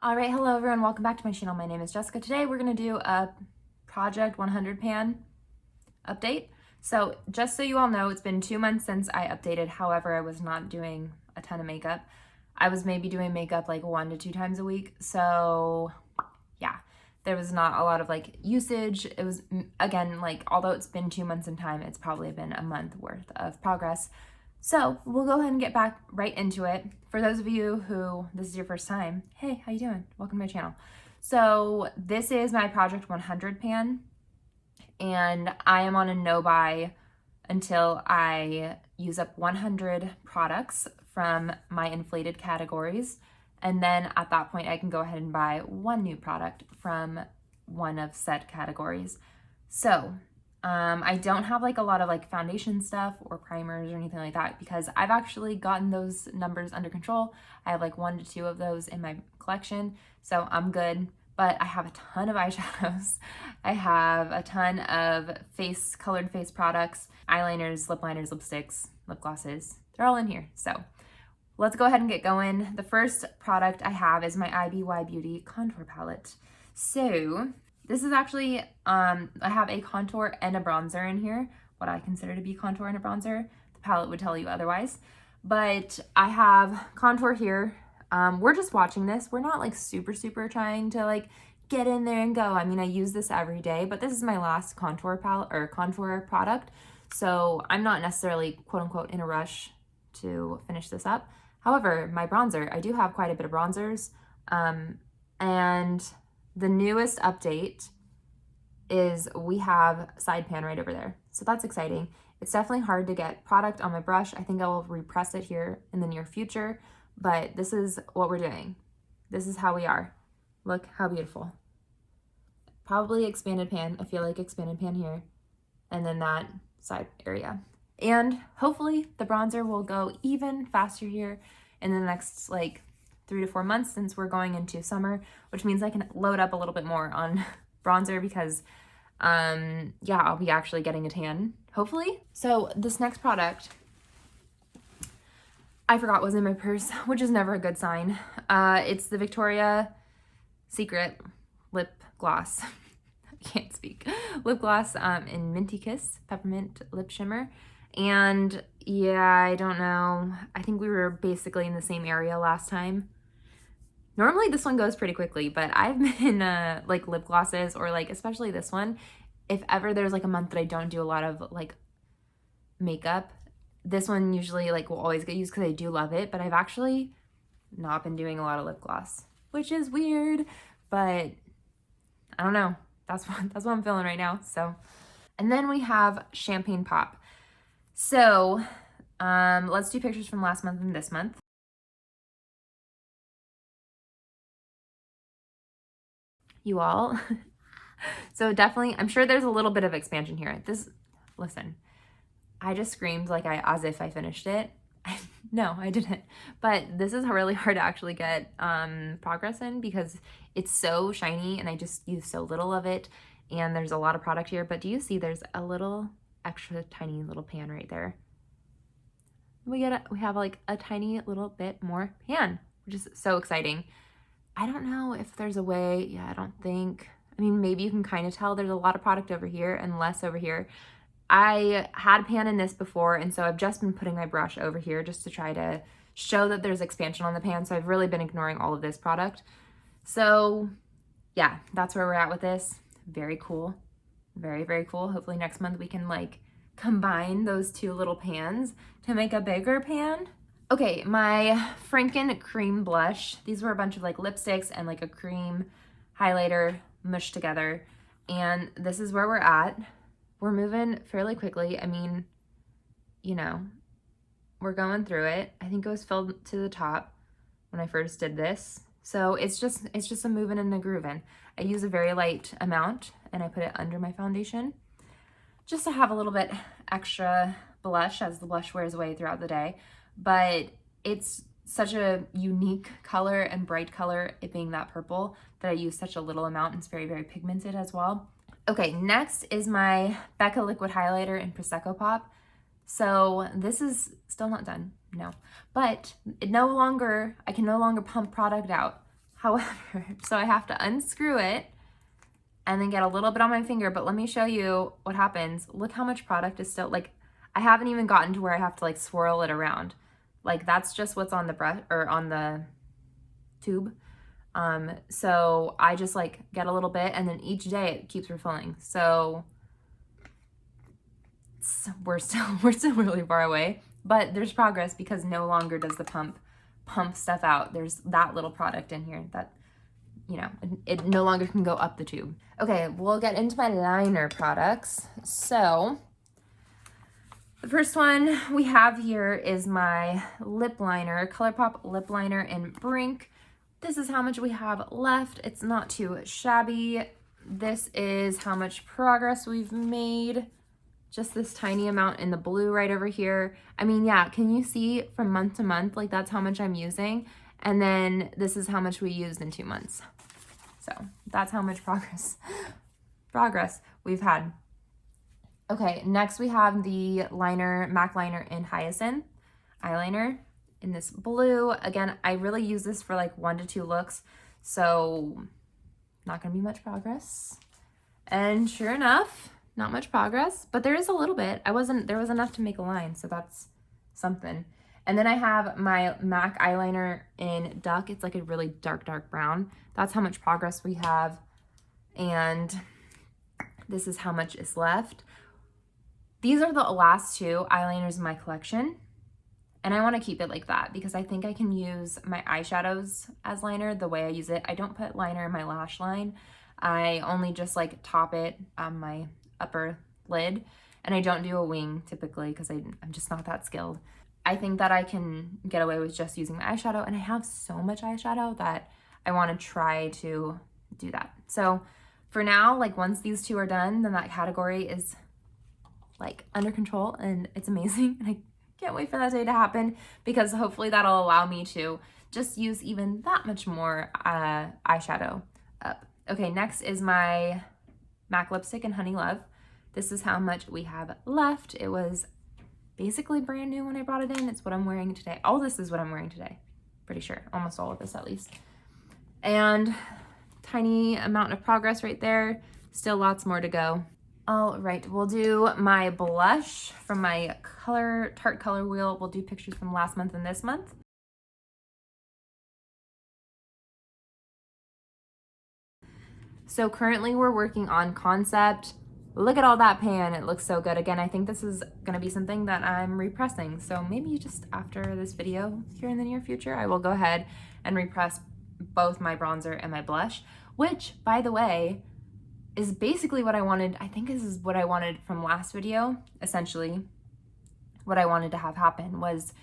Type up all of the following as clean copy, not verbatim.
All right, hello everyone, welcome back to my channel. My name is Jessica. Today we're gonna do a Project 100 pan update. So just so you all know, it's been 2 months since I updated. However, I was not doing a ton of makeup. I was maybe doing makeup like 1 to 2 times a week. So yeah, there was not a lot of like usage. It was, again, like although it's been 2 months in time, it's probably been a month worth of progress. So we'll go ahead and get back right into it. For those of you who this is your first time, hey, how you doing? Welcome to my channel. So this is my Project 100 pan, and I am on a no buy until I use up 100 products from my inflated categories. And then at that point, I can go ahead and buy one new product from one of said categories. So I don't have like a lot of like foundation stuff or primers or anything like that because I've actually gotten those numbers under control. I have like 1 to 2 of those in my collection, so I'm good. But I have a ton of eyeshadows. I have a ton of colored face products, eyeliners, lip liners, lipsticks, lip glosses. They're all in here. So let's go ahead and get going. The first product I have is my IBY Beauty contour palette. So this is actually, I have a contour and a bronzer in here, what I consider to be contour and a bronzer. The palette would tell you otherwise. But I have contour here. We're just watching this. We're not like super trying to like get in there and go. I mean, I use this every day, but this is my last contour palette or contour product. So I'm not necessarily quote unquote in a rush to finish this up. However, my bronzer, I do have quite a bit of bronzers. And the newest update is we have side pan right over there. So that's exciting. It's definitely hard to get product on my brush. I think I will repress it here in the near future, but this is what we're doing. This is how we are. Look how beautiful. Probably expanded pan. I feel like expanded pan here. And then that side area. And hopefully the bronzer will go even faster here in the next like 3 to 4 months since we're going into summer, which means I can load up a little bit more on bronzer because yeah, I'll be actually getting a tan, hopefully. So this next product, I forgot was in my purse, which is never a good sign. It's the Victoria's Secret lip gloss. I can't speak. Lip gloss in Minty Kiss Peppermint Lip Shimmer. And yeah, I don't know. I think we were basically in the same area last time. Normally this one goes pretty quickly, but I've been like lip glosses or like especially this one, if ever there's like a month that I don't do a lot of like makeup, this one usually like will always get used because I do love it, but I've actually not been doing a lot of lip gloss, which is weird, but I don't know. That's what I'm feeling right now. So, and then we have Champagne Pop. So let's do pictures from last month and this month. You all. So definitely, I'm sure there's a little bit of expansion here. Listen, I just screamed like as if I finished it. No, I didn't. But this is really hard to actually get progress in because it's so shiny and I just use so little of it. And there's a lot of product here. But do you see there's a little extra tiny little pan right there? We have like a tiny little bit more pan, which is so exciting. I don't know if there's a way. Yeah, I don't think. I mean, maybe you can kind of tell there's a lot of product over here and less over here. I had pan in this before, and so I've just been putting my brush over here just to try to show that there's expansion on the pan. So I've really been ignoring all of this product. So yeah, that's where we're at with this. Very cool. Very cool. Hopefully next month we can like combine those 2 little pans to make a bigger pan. Okay, my Franken cream blush. These were a bunch of like lipsticks and like a cream highlighter mushed together. And this is where we're at. We're moving fairly quickly. I mean, you know, we're going through it. I think it was filled to the top when I first did this. So it's just a moving and a grooving. I use a very light amount and I put it under my foundation just to have a little bit extra blush as the blush wears away throughout the day. But it's such a unique color and bright color, it being that purple, that I use such a little amount. It's very pigmented as well. Okay, next is my Becca liquid highlighter in Prosecco Pop. So this is still not done, no. But I can no longer pump product out. However, so I have to unscrew it and then get a little bit on my finger, but let me show you what happens. Look how much product is still, like, I haven't even gotten to where I have to like swirl it around. Like that's just what's on the brush or on the tube. So I just like get a little bit and then each day it keeps refilling. So we're still really far away, but there's progress because no longer does the pump stuff out. There's that little product in here that, you know, it no longer can go up the tube. Okay, we'll get into my liner products. So the first one we have here is my lip liner, ColourPop lip liner in Brink. This is how much we have left. It's not too shabby. This is how much progress we've made. Just this tiny amount in the blue right over here. I mean, yeah, can you see from month to month? Like that's how much I'm using. And then this is how much we used in 2 months. So that's how much progress we've had. Okay, next we have the liner, MAC liner in Hyacinth eyeliner in this blue. Again, I really use this for like 1 to 2 looks, so not gonna be much progress. And sure enough, not much progress, but there is a little bit. There was enough to make a line, so that's something. And then I have my MAC eyeliner in Duck. It's like a really dark brown. That's how much progress we have. And this is how much is left. These are the last 2 eyeliners in my collection. And I want to keep it like that because I think I can use my eyeshadows as liner the way I use it. I don't put liner in my lash line. I only just like top it on my upper lid. And I don't do a wing typically because I'm just not that skilled. I think that I can get away with just using my eyeshadow, and I have so much eyeshadow that I want to try to do that. So for now, like once these 2 are done, then that category is like under control and it's amazing. And I can't wait for that day to happen because hopefully that'll allow me to just use even that much more eyeshadow up. Okay, next is my MAC lipstick in Honey Love. This is how much we have left. It was basically brand new when I brought it in. It's what I'm wearing today. All this is what I'm wearing today. Pretty sure. Almost all of this at least. And tiny amount of progress right there. Still lots more to go. All right, we'll do my blush from my Tarte color wheel. We'll do pictures from last month and this month. So currently we're working on concept. Look at all that pan, it looks so good. Again, I think this is gonna be something that I'm repressing. So maybe just after this video here in the near future, I will go ahead and repress both my bronzer and my blush, which by the way, is basically what I wanted. I think this is what I wanted from last video. Essentially, what I wanted to have happen was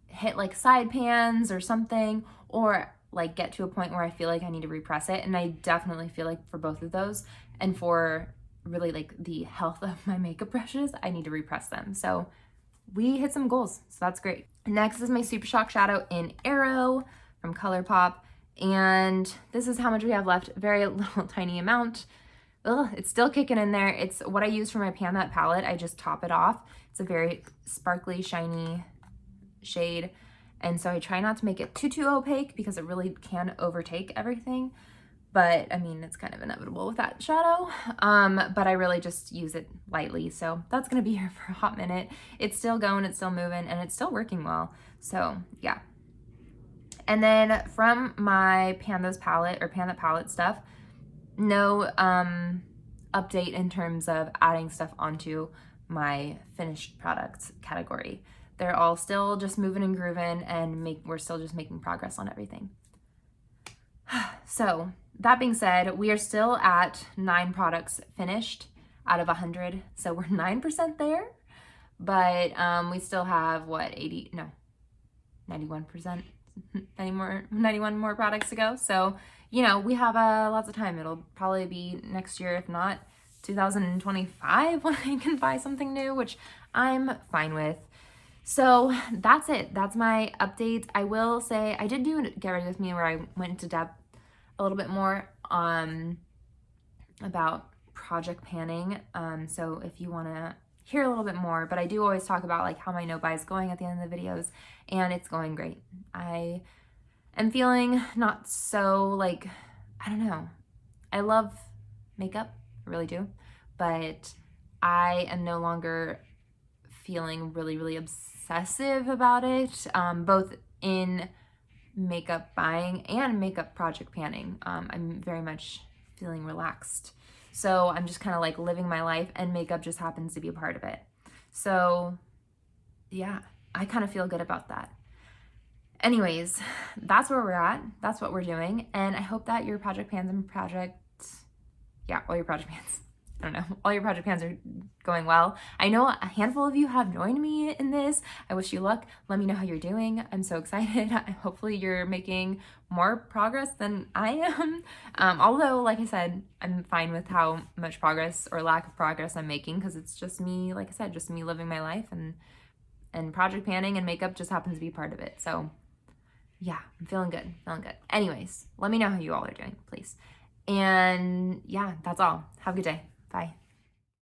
hit like side pans or something, or like get to a point where I feel like I need to repress it. And I definitely feel like for both of those and for really like the health of my makeup brushes, I need to repress them. So we hit some goals, so that's great. Next is my Super Shock Shadow in Arrow from ColourPop. And this is how much we have left. Very little tiny amount. Ugh, it's still kicking in there. It's what I use for my Pan That palette. I just top it off. It's a very sparkly, shiny shade. And so I try not to make it too opaque because it really can overtake everything. But I mean, it's kind of inevitable with that shadow. But I really just use it lightly. So that's gonna be here for a hot minute. It's still going, it's still moving, and it's still working well. So yeah. And then from my Pan That palette stuff, no update in terms of adding stuff onto my finished products category. They're all still just moving and grooving, and we're still just making progress on everything. So that being said, we are still at 9 products finished out of 100. So we're 9% there, but we still have what, 91%, 91 more products to go. So, you know, we have lots of time. It'll probably be next year, if not 2025 when I can buy something new, which I'm fine with. So that's it. That's my updates. I will say I did do a Get Ready With Me where I went into depth a little bit more about project panning. So if you want to hear a little bit more, but I do always talk about like how my no buy is going at the end of the videos, and it's going great. I am feeling not so like, I don't know. I love makeup, I really do, but I am no longer feeling really, really obsessive about it, both in makeup buying and makeup project panning. I'm very much feeling relaxed. So I'm just kind of like living my life, and makeup just happens to be a part of it. So yeah, I kind of feel good about that. Anyways, that's where we're at. That's what we're doing. And I hope that your project pans and all your project pans, I don't know, all your project pans are going well. I know a handful of you have joined me in this. I wish you luck. Let me know how you're doing. I'm so excited. Hopefully you're making more progress than I am. Although, like I said, I'm fine with how much progress or lack of progress I'm making, because it's just me, like I said, just me living my life, and project panning and makeup just happens to be part of it. So yeah, I'm feeling good, Anyways, let me know how you all are doing, please. And yeah, that's all. Have a good day. Bye.